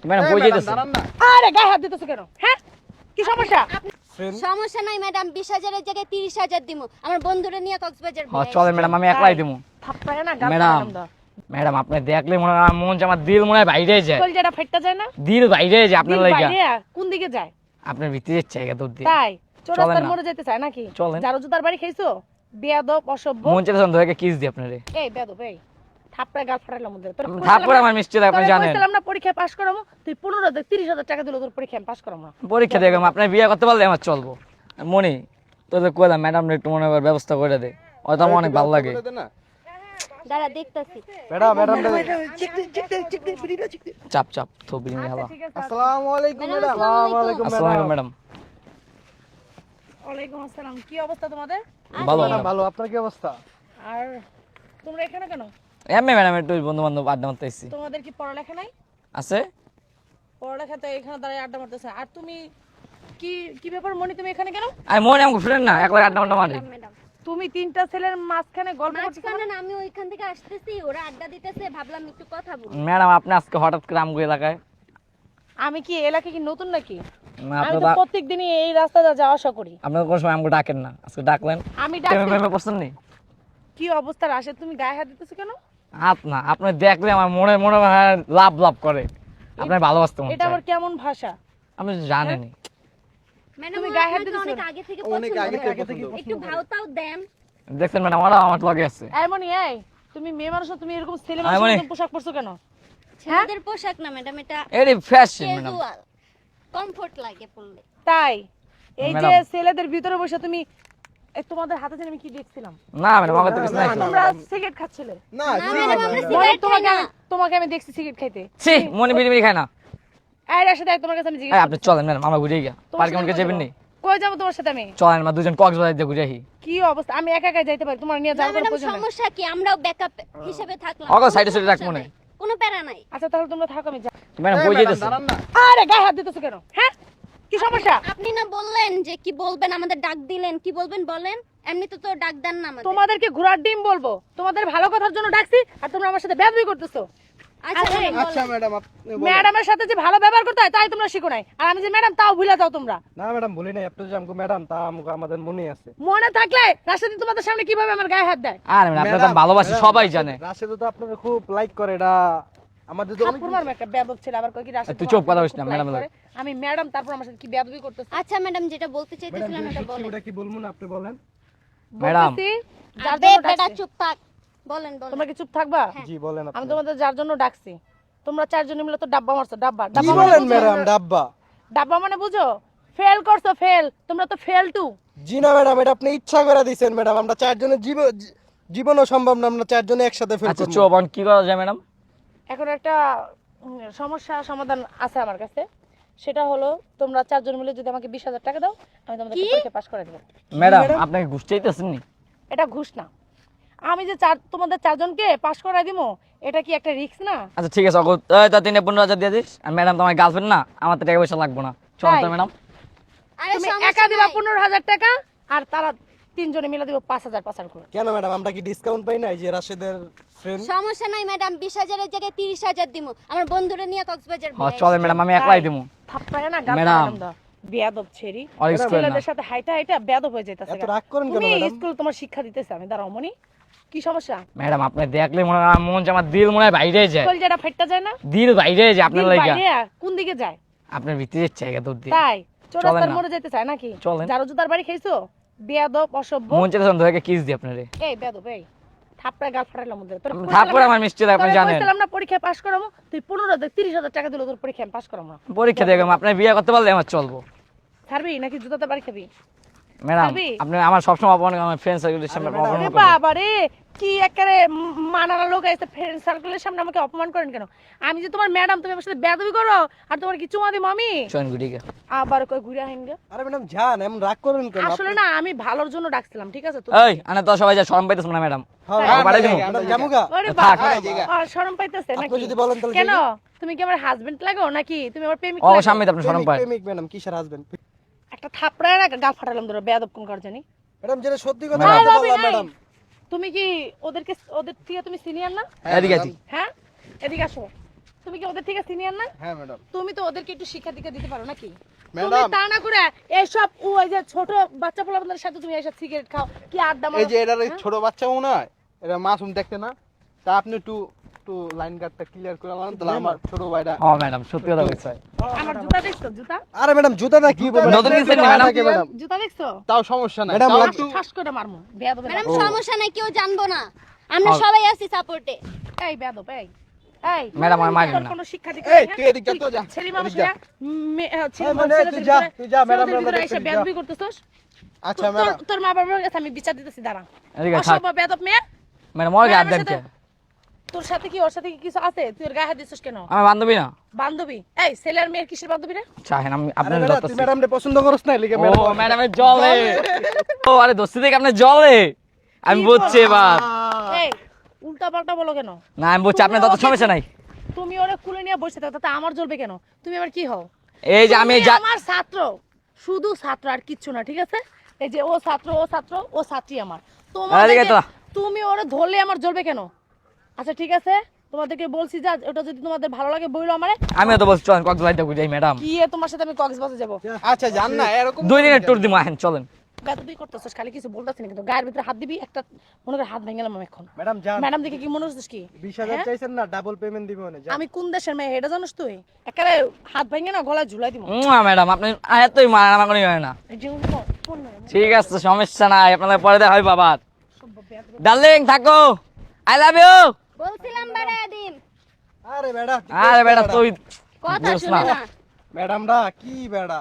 Madam কই যাইতেছেন? আরে গায়ে হাত দিতেছো কেন? হ্যাঁ, কি সমস্যা? সমস্যা নাই ম্যাডাম, 20,000 এর জায়গায় 30,000 দিমু। আমার বন্ধুরে নিয়ে কক্সবাজার হ্যাঁ চলেন ম্যাডাম, আমি একলাই দিমু। থাপ্পড়ে না গাল ম্যাডাম ফাটালাম দাও। ম্যাডাম আপনি দেখলে মনে হয় আমার মন আমার দিল মনে হয় বাইরে যায়, কলজাটা ফাটতে যায় না? দিল বাইরে যায় আপনার দিল লাগা। বাইরে কোন দিকে যায়? আপনার ভিতরে জায়গা দূর দিয়ে তাই চোরাস্তার চলেন না। মোড়ে যেতে চায় নাকি? চলেন। জারো জুতার বাড়ি খাইছো? বেয়াদব অসভ্য। মন চাইতেছেন ধরে কিস দি আপনারে। এই বেয়াদব এই থাপ্পড়ে গাল ফাটালাম ওদের। তোর থাপ্পড় আমার মিষ্টি লাগে আপনি জানেন। কইছিলাম না পরীক্ষা পাস করামু, তুই 15,000 30,000 টাকা দিলো তোর পরীক্ষা পাস করামু না। পরীক্ষা দিয়ে গেলাম, আপনার বিয়ে করতে পারলে আমার চলবো। মনি তোদের কইলাম ম্যাডাম একটু মনে করে ব্যবস্থা করে দে, ওটা আমার অনেক ভালো লাগে। দাঁড়া দেখতাছি। ম্যাডাম চাপ চাপ থবি নি হালা। ঠিক আছে। আসসালামু আলাইকুম ম্যাডাম। আসসালামু আলাইকুম। আসসালামু আলাইকুম ম্যাডাম। ওয়ালাইকুম আসসালাম। কি অবস্থা তোমাদের? ভালো ম্যাডাম ম্যাডাম। ভালো, আপনার কি অবস্থা? আর তোমরা এখানে কেন? এমনি ম্যাডাম একটু বন্ধু বান্ধব আড্ডা মারতে এসেছি। তোমাদের কি পড়ালেখা নাই? আছে পড়ালেখা তো এখানে দাঁড়িয়ে আড্ডা মারতেছে। আর তুমি কি কি ব্যাপার মনি, তুমি এখানে কেন? আমি মনে আমাকে ফ্রেন্ড না, একলা আড্ডা মারতে মারি। ম্যাডাম তুমি তিনটা ছেলের মাঝখানে গল্প করছো? মাঝখানে না, আমি ওইখান থেকে আসতেছি, ওরা আড্ডা দিতেছে, ভাবলাম একটু কথা বলি। ম্যাডাম আপনি আজকে হঠাৎ করে আমগো এলাকায়? আমি কি এলাকা কি নতুন নাকি? না, আমি আপনি তো প্রত্যেকদিনই এই রাস্তাটা যাওয়া আসা করি। আপনার কোনো সময় আমগো ডাকেন না, আজকে ডাকলেন। আমি প্রেমে ডাকছি। প্রেমে পছন্দ নেই কি অবস্থা রাশে, তুমি গায়ে হাত দিতেছো কেন? হাত না, আপনি দেখলে আমার মনে মনে হয় লাভ লাভ করে, আপনার ভালোবাসতে মন এটা চায়। আবার কেমন ভাষা? আপনি জানেনই। ম্যাডাম তুমি তুমি গায়ে হাত গায়ে দিতেছো অনেক কেন? আগে থেকে অনেক পছন্দ আগে করে। থেকে একটু ভাওতাও দেন। দেখছেন ম্যাডাম, ওরা আমার লগে আছে। এমনই এই তুমি মেয়ে মানুষ, তুমি এরকম ছেলে আয় মানে। মানুষের পোশাক পরছো কেন? ছেলেদের পোশাক না ম্যাডাম, এটা এর ফ্যাশন ম্যাডাম। ক্যাজুয়াল, কমফোর্ট লাগে পরলে। তাই এই যে ম্যাডাম। ছেলেদের ভিতরে বসে তুমি তোমাদের হাতে যেন আমি কি দেখছিলাম? না ম্যাডাম, আমার তো কিছু নাই। তোমরা সিগারেট খাচ্ছিলে? না না ম্যাডাম, আমরা মনে সিগারেট খাই তোমাকে না। তোমাকে আমি দেখছি সিগারেট খাইতে। ছি, মনে বিড়ি খায় না। এই রাশে দেখ, তোমার কাছে আমি এই জিজ্ঞেস আপনি চলেন ম্যাডাম, আমরা ঘুরে গিয়া তোমার পার্কে সাথে মনে কই যাবেন নি? যাবো? কই যাবো তোমার সাথে আমি? চলেন আমরা দুজন কক্সবাজার দিয়ে ঘুরে আসি। কি অবস্থা, আমি একা একা যাইতে পারি, তোমার নিয়ে না যাওয়ার কোনো ম্যাডাম, প্রয়োজন নাই। সমস্যা কি? আমরাও ব্যাকআপ হিসেবে থাকলাম। ওকে, কোনো সাইডে সাইডে রাখ সমস্যা মনে। নাই। কোনো প্যারা নাই। আচ্ছা তাহলে তোমরা থাকো, আমি যাই। ম্যাডাম কই যাইতেছেন? আরে গায়ে হাত দিতেছো কেন? হ্যাঁ, কি সমস্যা? আপনি না বললেন যে কি বলবেন, আমাদের ডাক দিলেন, কি বলবেন বলেন। এমনিতে তো ডাক দেন না আমাদের। তোমাদেরকে ঘোড়ার ডিম বলবো? তোমাদের ভালো কথার জন্য ডাকছি আর তোমরা আমার সাথে বেয়াদবি করতেছো। আচ্ছা আরে, ম্যাডাম, আচ্ছা বলেন। ম্যাডাম, আপনি বলেন। ম্যাডামের সাথে যে ভালো ব্যবহার করতে হয় তাই তোমরা শিখো নাই, আর আমি যে ম্যাডাম তাও ভুলে যাও তোমরা। না ম্যাডাম বলি নাই, আপনি যে আমগো ম্যাডাম তা আমগো আমাদের মনে আছে। মনে থাকলে রাশিদি তোমাদের সামনে কিভাবে আমার গায়ে হাত দেয়? আরে ম্যাডাম আপনি তো ভালোবাসি, সবাই জানে। রাশেদ তো আপনাকে খুব লাইক করে, এটা আমাদের তো অনেক থাপ্পড় মারবে একটা বেয়াদব ছেলে, আবার কই কি রাশিদ তুই তোমার চুপ কথা খুব বলিস না, like ম্যাডাম করে। আমি ম্যাডাম, তারপর আমার সাথে কি বেয়াদবি করতেছে? আচ্ছা ম্যাডাম, যেটা বলতে চাইতেছিলেন ওটা বলেন। ওটা কি বলবো না, আপনি বলেন। ম্যাডাম। বলতেছি, যার আবে জন্য বেটা ডাকছি। চুপ থাক। বলেন বলেন। তোমরা কি চুপ থাকবা? জি বলেন আমি আপনি। তোমাদের যার জন্য ডাকছি, তোমরা চারজনে মিলে তো ডাব্বা মারছো। ডাব্বা কি ডাব্বা মানে বলেন বুঝো? ম্যাডাম? ডাব্বা? ডাব্বা মানে বুঝো? ফেল করছো, ফেল। তোমরা তো ফেল টু। জি না ম্যাডাম, এটা আপনি ইচ্ছা করে দিয়েছেন ম্যাডাম। আমরা চারজনের জীবনও সম্ভব না, আমরা চারজনে একসাথে ফেল আচ্ছা করব। চুপ, এখন কি করা যায় ম্যাডাম? এখন একটা সমস্যা সমাধান আছে আমার কাছে। সেটা হলো, তোমরা চারজন মিলে যদি আমাকে 20,000 টাকা দাও, আমি তোমাদের কি? পরীক্ষা পাস করে দেবো। ম্যাডাম আপনাকে ঘুষ চাইতেছেন নি? এটা ঘুষ না। আমি যে তোমাদের চারজনকে পাস করাই দিমু, এটা কি একটা রিস্ক না? আচ্ছা ঠিক আছে, অগো তা 15,000 দিয়ে দিস। আর ম্যাডাম তোমার গার্লফ্রেন্ড না, আমার তো টাকা পয়সা লাগবে না। চল তো তাই? ম্যাডাম। আরে তুমি সমস্যা একা দিবা নাই। 15,000 টাকা, আর তারা তিনজনে মিলে দিব 5,000 পাচার করে। কেন ম্যাডাম, আমরা কি ডিসকাউন্ট পাই না? এই যে রাশেদের ফ্রেন্ড। সমস্যা নাই ম্যাডাম, 20,000 এর জায়গায় 30,000 দিমু। আমার বন্ধুরে নিয়ে কক্সবাজার হ্যাঁ যাই। চলেন ম্যাডাম, আমি একলাই দিমু। থাপ্পড়ে না গাল ম্যাডাম। ফাটালাম দাও। বেয়াদব ছেড়ি। আর স্কুল না। ছেলেদের সাথে হাইটা হাইটা বেয়াদব হয়ে যাইতাছে। এত রাগ করেন কেন তুমি ম্যাডাম? স্কুল তোমার শিক্ষা দিতেছে, আমি দাঁড়াও মনি। কি সমস্যা? ম্যাডাম আপনি দেখলে মনে হয় আমার মন আমার দিল মনে হয় বাইরে যায়, কলজাটা ফাটতে যায় না? দিল বাইরে যায় আপনার দিল লাগা। বাইরে কোন দিকে যায়? আপনার ভিতরে জায়গা দূর দিয়ে তাই চোরাস্তার না। মোড়ে যেতে চায় নাকি? চলেন। জারো জুতার বাড়ি খাইছো? বেয়াদব অসভ্য। মন চাইতেছেন ধরে কিস দি আপনারে। এই বেয়াদব এই থাপ্পড়ে গাল ফাটালাম ওদের। তোর থাপ্পড় আমার মিষ্টি লাগে, আপনি জানেন। কইছিলাম না পরীক্ষা পাস করামু, তুই 15,000 30,000 টাকা দিলো তোর পরীক্ষা পাস করামু না। পরীক্ষা দিয়ে গেলাম, আপনার বিয়ে করতে পারলে আমার চলবো। ছাড়বি নাকি জুতাতে বাড়ি খাবি? ম্যাডাম পারবি? আপনি আমার সবসময় অপমান করেন, আমার ফ্রেন্ড সার্কেলের সামনে ম্যাডাম, অপমান আরে করেন। বাবা রে, কি একেবারে মানানা লোক আছে, ফ্রেন্ড সার্কেলের সামনে আমাকে অপমান করেন কেন? আমি যে তোমার ম্যাডাম, তুমি আমার সাথে বেয়াদবি করো, আর তোমার কি চুমা দিমু আমি? চলেন গুডিকে। আবার কই ঘুরে আহেন গে। আরে ম্যাডাম যান, এমন রাগ করেন কেন? আসলে না, আমি ভালোর জন্য ডাকছিলাম, ঠিক আছে তো? এই আনে তো সবাই যা শরম পাইতেছ না ম্যাডাম। হ্যাঁ, বাড়াই দিমু। ম্যাডাম জামুগা। ওরে থাক। বাবা, শরম পাইতেছে আপনি নাকি? যদি বলেন তাহলে কেন? যাইগা। তুমি কি আমার হাজবেন্ড লাগো নাকি তুমি আমার প্রেমিক ও লাগো? সামনে তো আপনি শরম পায়। প্রেমিক ম্যাডাম, কিসের হাজবেন্ড? একটা থাপড়ায় না গাল ফাটালাম ধরো, বেয়াদব কোন কার জানি। ম্যাডাম যেটা সত্যি কথা না, বলতে রবি বললাম নাই। ম্যাডাম। তুমি কি ওদের থেকে তুমি সিনিয়র না? এদিকে আছি। হ্যাঁ, এদিকে আসো। তুমি কি ওদের থেকে সিনিয়র না? হ্যাঁ ম্যাডাম। তুমি তো ওদেরকে একটু শিক্ষা দীক্ষা দিতে পারো নাকি? তুমি ম্যাডাম তা না করে এইসব ওই যে ছোট বাচ্চা পোলাপানদের সাথে তুমি এইসব সিগারেট খাও, কি আড্ডা মারো। এই যে এটার ছোট বাচ্চা মনে হয়, এটা মাসুম দেখতে না, তা আপনি একটু লাইন কাটটা ক্লিয়ার করে আনলেন তাহলে আমার ছোট ভাইটা। ও ম্যাডাম সত্যি কথা বলছে। আমার জুতা দেখছো? জুতা আরে ম্যাডাম জুতাটা কি বলবেন? নতুন কিনছেন নি ম্যাডাম? জুতা দেখছো? তাও সমস্যা নাই ম্যাডাম, তাও লাইট- একটু ঠাস করে মারমু বেয়াদব। ম্যাডাম সমস্যা নাই, কেউ জানবো না, আমরা সবাই আছি সাপোর্টে। এই বেয়াদব এই এই ম্যাডাম, আর মারবেন তোর না। কোনো শিক্ষা দীক্ষা এই, নেই, তুই হ্যাঁ? এদিক যা তো, যা। ছেলে এদিক মানুষ যা। না, ছেলে মানে মানুষের তুই যা, তুই যা, ম্যাডাম, ছেলেদের ভিতরে ম্যাডাম, এসে তুই বেয়াদবি যা। করতেছস। আচ্ছা ম্যাডাম, তোর মা বাবার কাছে আমি বিচার দিতেছি, দাঁড়া। এদিকে থাক অসভ্য বেয়াদব মেয়ে। ম্যাডাম, ওর গায়ে হাত ম্যাডামের দেন কে? সাথে- তোর সাথে কি ওর সাথে কি কিছু আছে? তুই ওর গায়ে হাত দিছিস কেন? আমার বান্ধবী না। বান্ধবী? এই ছেলে আর মেয়ের কিসের বান্ধবী রে? চাহেন আমি আরে আপনার ম্যাডাম, যত তুই ম্যাডামরে পছন্দ করছ না লিখে ও ম্যাডাম। ম্যাডামের জলে। ও আরে দোস্তি থেকে আপনার জলে। আমি কি বুঝছি এবার। এই উল্টা পাল্টা বলো কেন? না আমি বুঝছি আপনার তত সমস্যা নাই। তুমি ওরে কুলে নিয়ে বসে থাকো, তাতে আমার জ্বলবে কেন? তুমি আবার কি হও? এই যে আমি তুমি যা আমার ছাত্র, শুধু ছাত্র আর কিচ্ছু না, ঠিক আছে? এই যে ও ছাত্র ও ছাত্রী আমার। এদিকে তো। তুমি ওরে ধরলে আমার জ্বলবে কেন? আচ্ছা ঠিক আছে, তোমাদেরকে বলছি যা, ওটা যদি তোমাদের ভালো লাগে বইলো আমারে। আমিও তো বলছি চলেন কক্সবাজার যাবো যাই ম্যাডাম। কি তোমার সাথে আমি কক্সবাজার যাব? আচ্ছা জান না এরকম 2 দিনের ট্যুর দিব আহেন চলেন। বেদবি করতেছস, খালি কিছু বলতাছিস না, কিন্তু গায়ের ভিতরে হাত দিবি একটা, মনে করে হাত ভেঙে গেলাম আমি এখন। ম্যাডাম জান, ম্যাডাম দেখে কি মনে হচ্ছিস কি? 20,000 হ্যাঁ? চাইছেন না, ডাবল পেমেন্ট দিব না। আমি কোন দেশের মেয়ে এটা জানিস তুই? একেবারে হাত ভেঙে না গলায় ঝুলাই দিব। ম্যাডাম আপনি এতই মারেন আমার কোনো হয় না। এই যে কোন মেয়ে? ঠিক আছে সমস্যা নাই, আপনাদের পরে দেখা হয় বাবা। অসভ্য বেয়াদব। ডার্লিং থাকো, আই লাভ ইউ। বলছিলাম বাড়ায় দিন, আরে ম্যাডাম, আরে বেটা তুই কথা বুঝ শুনে না। না। ম্যাডামরা কি বেড়া